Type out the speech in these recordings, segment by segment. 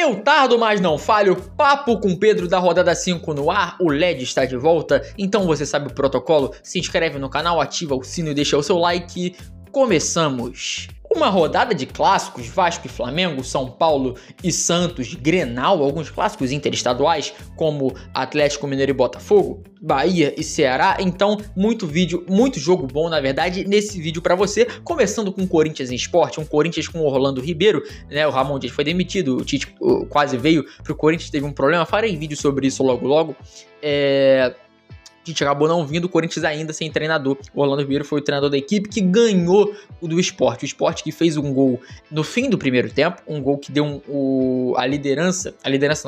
Eu tardo, mas não falho. Papo com Pedro da rodada 5 no ar. O LED está de volta, então você sabe o protocolo. Se inscreve no canal, ativa o sino e deixa o seu like. Começamos! Uma rodada de clássicos, Vasco e Flamengo, São Paulo e Santos, Grenal, alguns clássicos interestaduais, como Atlético Mineiro e Botafogo, Bahia e Ceará. Então, muito vídeo, muito jogo bom, na verdade, nesse vídeo pra você. Começando com Corinthians em Esporte, um Corinthians com o Orlando Ribeiro, né? O Ramon Dias foi demitido, o Tite quase veio pro Corinthians, teve um problema. Farei vídeo sobre isso logo. A gente acabou não vindo, o Corinthians ainda sem treinador. O Orlando Ribeiro foi o treinador da equipe que ganhou do Sport. O Sport que fez um gol no fim do primeiro tempo, um gol que deu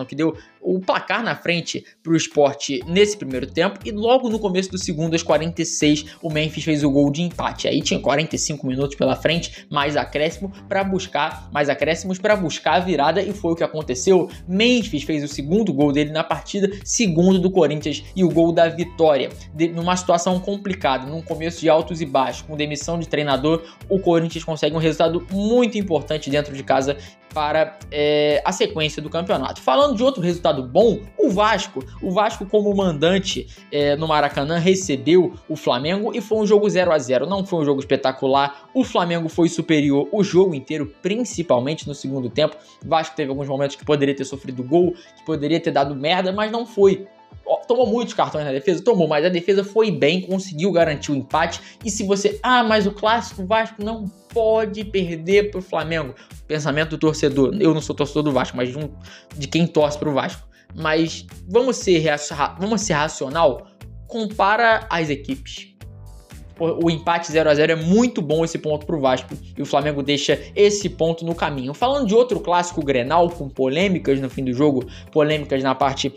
que deu o placar na frente pro Sport nesse primeiro tempo. E logo no começo do segundo, aos 46, o Memphis fez o gol de empate. Aí tinha 45 minutos pela frente, mais acréscimos para buscar a virada, e foi o que aconteceu. Memphis fez o segundo gol dele na partida, segundo do Corinthians, e o gol da vitória. Numa situação complicada, num começo de altos e baixos, com demissão de treinador, o Corinthians consegue um resultado muito importante dentro de casa para a sequência do campeonato. Falando de outro resultado bom, o Vasco como mandante no Maracanã recebeu o Flamengo e foi um jogo 0-0, não foi um jogo espetacular. O Flamengo foi superior o jogo inteiro, principalmente no segundo tempo. O Vasco teve alguns momentos que poderia ter sofrido gol, que poderia ter dado merda, mas não foi. Tomou muitos cartões na defesa? Tomou, mas a defesa foi bem, conseguiu garantir o empate. E se você... mas o clássico, o Vasco não pode perder pro Flamengo. Pensamento do torcedor. Eu não sou torcedor do Vasco, mas de quem torce pro Vasco. Mas vamos ser racional. Compara as equipes. O empate 0-0 é muito bom, esse ponto pro Vasco, e o Flamengo deixa esse ponto no caminho. Falando de outro clássico Grenal, com polêmicas no fim do jogo, polêmicas na parte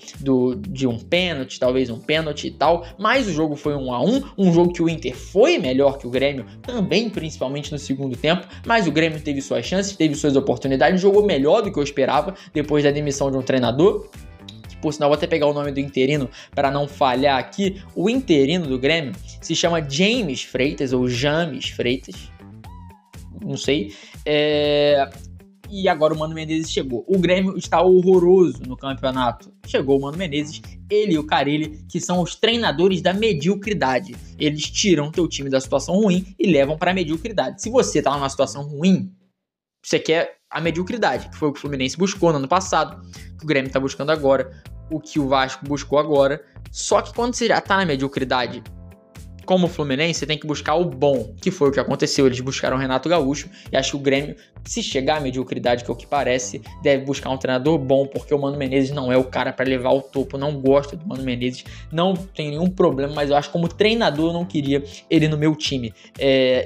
de um pênalti, talvez um pênalti e tal, mas o jogo foi 1-1, um jogo que o Inter foi melhor que o Grêmio, também principalmente no segundo tempo, mas o Grêmio teve suas chances, teve suas oportunidades, jogou melhor do que eu esperava, depois da demissão de um treinador. Por sinal, vou até pegar o nome do interino para não falhar aqui. O interino do Grêmio se chama James Freitas, ou James Freitas, não sei. E agora o Mano Menezes chegou. O Grêmio está horroroso no campeonato. Chegou o Mano Menezes, ele e o Carille, que são os treinadores da mediocridade. Eles tiram teu time da situação ruim e levam para a mediocridade. Se você tá numa situação ruim, você quer a mediocridade, que foi o que o Fluminense buscou no ano passado, que o Grêmio tá buscando agora, o que o Vasco buscou agora. Só que quando você já tá na mediocridade, como o Fluminense, você tem que buscar o bom, que foi o que aconteceu. Eles buscaram o Renato Gaúcho, e acho que o Grêmio, se chegar à mediocridade, que é o que parece, deve buscar um treinador bom, porque o Mano Menezes não é o cara para levar ao topo. Eu não gosto do Mano Menezes, não tem nenhum problema, mas eu acho que como treinador eu não queria ele no meu time.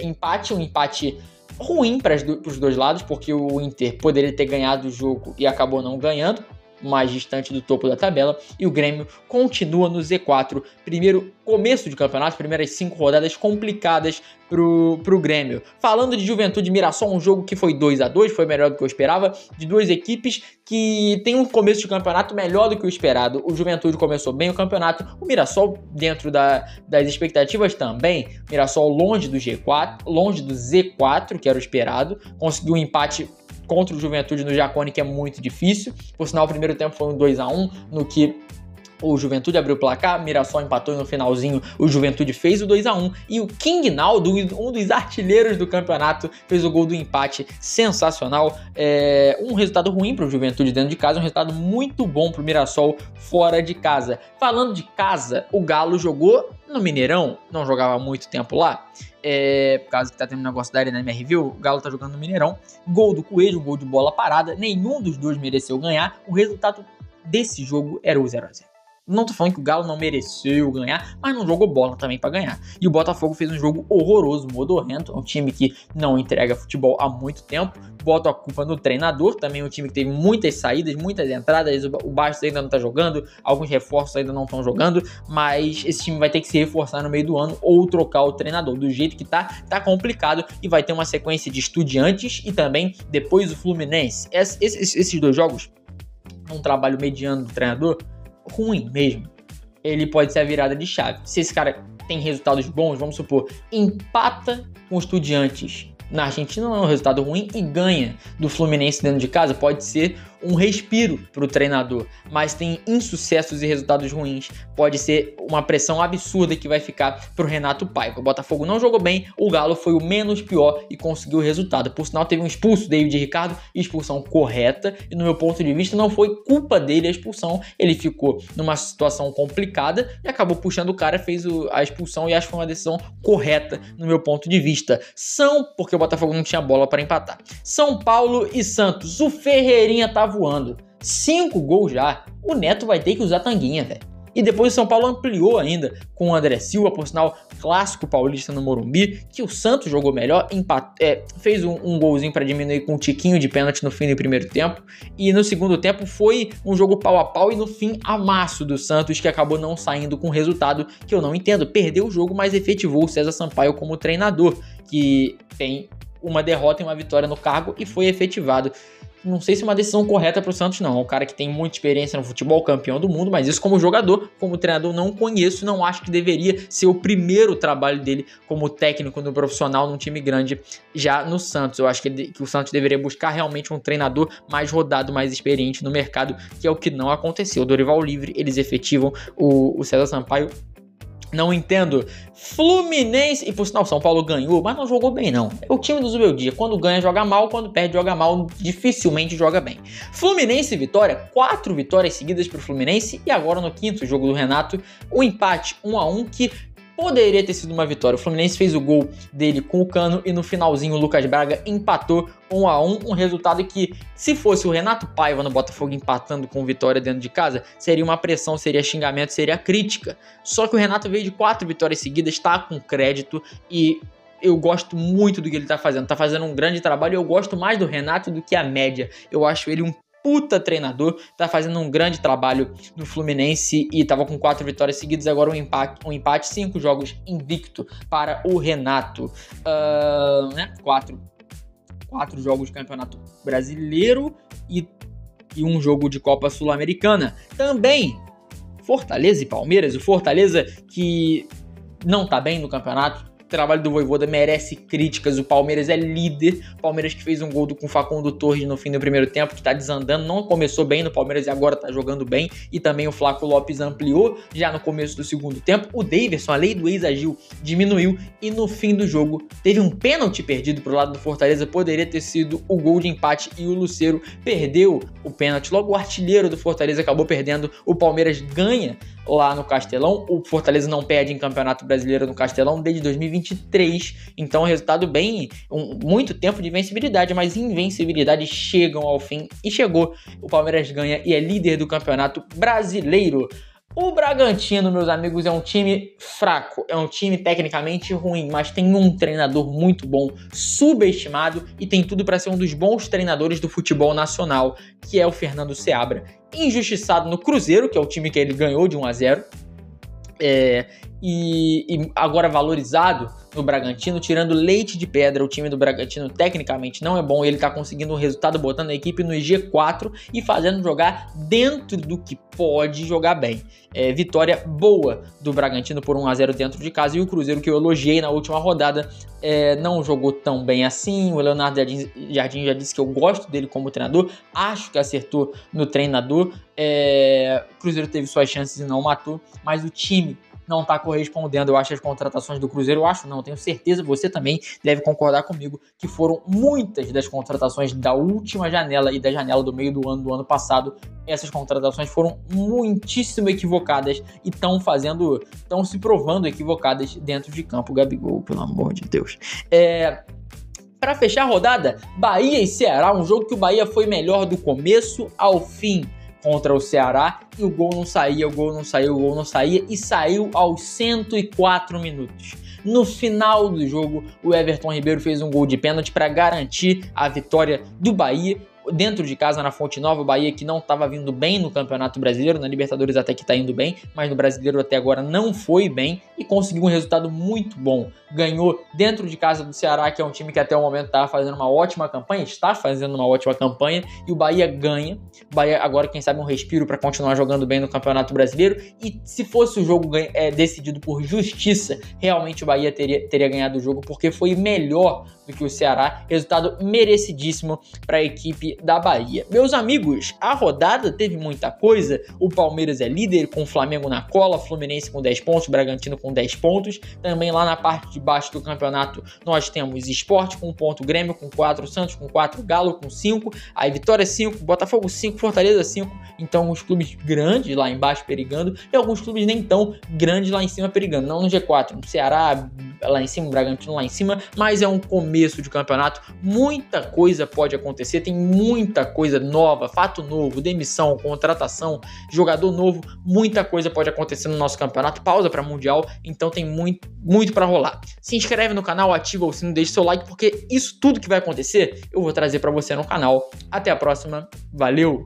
Um empate ruim para os dois lados, porque o Inter poderia ter ganhado o jogo e acabou não ganhando, mais distante do topo da tabela, e o Grêmio continua no Z4. Primeiro começo de campeonato, primeiras 5 rodadas complicadas pro Grêmio. Falando de Juventude e Mirassol, um jogo que foi 2-2, foi melhor do que eu esperava, de duas equipes que tem um começo de campeonato melhor do que o esperado. O Juventude começou bem o campeonato, o Mirassol dentro das expectativas também. Mirassol longe do G4, longe do Z4, que era o esperado, conseguiu um empate contra o Juventude no Jacone, que é muito difícil. Por sinal, o primeiro tempo foi um 2-1, no que o Juventude abriu o placar, Mirassol empatou e no finalzinho o Juventude fez o 2-1, e o King Naldo, um dos artilheiros do campeonato, fez o gol do empate, sensacional. Um resultado ruim para o Juventude dentro de casa, um resultado muito bom para o Mirassol fora de casa. Falando de casa, o Galo jogou no Mineirão, não jogava há muito tempo lá, por causa que tá tendo um negócio da Arena MRV, o Galo tá jogando no Mineirão. Gol do Coelho, um gol de bola parada, nenhum dos dois mereceu ganhar. O resultado desse jogo era o 0-0. Não tô falando que o Galo não mereceu ganhar, mas não jogou bola também pra ganhar. E o Botafogo fez um jogo horroroso, modorrento, um time que não entrega futebol há muito tempo. Boto a culpa no treinador, também um time que teve muitas saídas, muitas entradas. O Bastos ainda não tá jogando, alguns reforços ainda não estão jogando, mas esse time vai ter que se reforçar no meio do ano ou trocar o treinador. Do jeito que tá complicado, e vai ter uma sequência de Estudiantes e também depois o Fluminense. Esses dois jogos, um trabalho mediano do treinador, ruim mesmo, ele pode ser a virada de chave. Se esse cara tem resultados bons, vamos supor, empata com Estudiantes na Argentina, não é um resultado ruim, e ganha do Fluminense dentro de casa, pode ser um respiro para o treinador, mas tem insucessos e resultados ruins. Pode ser uma pressão absurda que vai ficar para o Renato Paiva. O Botafogo não jogou bem, o Galo foi o menos pior e conseguiu o resultado. Por sinal, teve um expulso, David Ricardo, expulsão correta, e no meu ponto de vista não foi culpa dele a expulsão. Ele ficou numa situação complicada e acabou puxando o cara, fez a expulsão, e acho que foi uma decisão correta no meu ponto de vista. Porque o Botafogo não tinha bola para empatar. São Paulo e Santos, o Ferreirinha tá voando. 5 gols já. O Neto vai ter que usar tanguinha, velho. E depois o São Paulo ampliou ainda com o André Silva, por sinal, clássico paulista no Morumbi, que o Santos jogou melhor, fez um golzinho para diminuir com um tiquinho de pênalti no fim do primeiro tempo, e no segundo tempo foi um jogo pau a pau, e no fim amasso do Santos, que acabou não saindo com resultado que eu não entendo. Perdeu o jogo, mas efetivou o César Sampaio como treinador, que tem uma derrota e uma vitória no cargo, e foi efetivado. Não sei se é uma decisão correta para o Santos, não. É um cara que tem muita experiência no futebol, campeão do mundo, mas isso como jogador, como treinador, não conheço, não acho que deveria ser o primeiro trabalho dele como técnico no profissional num time grande já no Santos. Eu acho que o Santos deveria buscar realmente um treinador mais rodado, mais experiente no mercado, que é o que não aconteceu. O Dorival livre, eles efetivam o César Sampaio. Não entendo. Fluminense, e por sinal, São Paulo ganhou, mas não jogou bem não. É o time do Zubeldia. Quando ganha, joga mal. Quando perde, joga mal. Dificilmente joga bem. Fluminense e Vitória. 4 vitórias seguidas para o Fluminense. E agora no quinto jogo do Renato, o empate 1-1 que poderia ter sido uma vitória. O Fluminense fez o gol dele com o Cano e no finalzinho o Lucas Braga empatou 1-1, um resultado que, se fosse o Renato Paiva no Botafogo empatando com vitória dentro de casa, seria uma pressão, seria xingamento, seria crítica. Só que o Renato veio de 4 vitórias seguidas, está com crédito, e eu gosto muito do que ele está fazendo um grande trabalho. Eu gosto mais do Renato do que a média. Eu acho ele um puta treinador, tá fazendo um grande trabalho no Fluminense e tava com 4 vitórias seguidas, agora um empate, 5 jogos invicto para o Renato. 4 jogos de Campeonato Brasileiro e um jogo de Copa Sul-Americana. Também Fortaleza e Palmeiras, o Fortaleza que não tá bem no campeonato. O trabalho do Vojvoda merece críticas. O Palmeiras é líder. O Palmeiras que fez um gol com o Facundo Torres no fim do primeiro tempo, que tá desandando, não começou bem no Palmeiras e agora tá jogando bem. E também o Flaco Lopes ampliou já no começo do segundo tempo. O Daverson, a lei do ex-agil, diminuiu e no fim do jogo teve um pênalti perdido pro lado do Fortaleza. Poderia ter sido o gol de empate e o Lucero perdeu o pênalti. Logo o artilheiro do Fortaleza acabou perdendo. O Palmeiras ganha lá no Castelão. O Fortaleza não perde em Campeonato Brasileiro no Castelão desde 2023, então resultado bem, muito tempo de invencibilidade, mas invencibilidades chegam ao fim e chegou. O Palmeiras ganha e é líder do Campeonato Brasileiro. O Bragantino, meus amigos, é um time fraco, é um time tecnicamente ruim, mas tem um treinador muito bom, subestimado, e tem tudo para ser um dos bons treinadores do futebol nacional, que é o Fernando Seabra. Injustiçado no Cruzeiro, que é o time que ele ganhou de 1-0, e agora valorizado no Bragantino, tirando leite de pedra. O time do Bragantino tecnicamente não é bom, ele tá conseguindo um resultado botando a equipe no G4 e fazendo jogar dentro do que pode jogar bem. Vitória boa do Bragantino por 1-0 dentro de casa, e o Cruzeiro, que eu elogiei na última rodada, não jogou tão bem assim. O Leonardo Jardim já disse que eu gosto dele como treinador, acho que acertou no treinador. O Cruzeiro teve suas chances e não matou, mas o time não está correspondendo. Eu acho as contratações do Cruzeiro, tenho certeza, você também deve concordar comigo, que foram muitas das contratações da última janela e da janela do meio do ano passado. Essas contratações foram muitíssimo equivocadas e estão se provando equivocadas dentro de campo. Gabigol, pelo amor de Deus. Para fechar a rodada, Bahia e Ceará, um jogo que o Bahia foi melhor do começo ao fim contra o Ceará, e o gol não saía e saiu aos 104 minutos. No final do jogo, o Everton Ribeiro fez um gol de pênalti para garantir a vitória do Bahia dentro de casa na Fonte Nova. O Bahia que não estava vindo bem no Campeonato Brasileiro, na Libertadores até que está indo bem, mas no Brasileiro até agora não foi bem, e conseguiu um resultado muito bom. Ganhou dentro de casa do Ceará, que é um time que até o momento estava fazendo uma ótima campanha, está fazendo uma ótima campanha, e o Bahia ganha. O Bahia agora, quem sabe, um respiro para continuar jogando bem no Campeonato Brasileiro, e se fosse o jogo decidido por justiça, realmente o Bahia teria ganhado o jogo, porque foi melhor do que o Ceará. Resultado merecidíssimo para a equipe da Bahia. Meus amigos, a rodada teve muita coisa. O Palmeiras é líder com o Flamengo na cola, Fluminense com 10 pontos, Bragantino com 10 pontos. Também lá na parte de baixo do campeonato nós temos Sport com 1 ponto, Grêmio com 4, Santos com 4, Galo com 5, aí Vitória 5, Botafogo 5, Fortaleza 5. Então os clubes grandes lá embaixo perigando e alguns clubes nem tão grandes lá em cima perigando. Não no G4, no Ceará lá em cima, Bragantino lá em cima, mas é um começo de campeonato. Muita coisa pode acontecer, tem muita coisa nova, fato novo, demissão, contratação, jogador novo, muita coisa pode acontecer no nosso campeonato. Pausa para Mundial, então tem muito para rolar. Se inscreve no canal, ativa o sino, deixa seu like, porque isso tudo que vai acontecer eu vou trazer para você no canal. Até a próxima, valeu!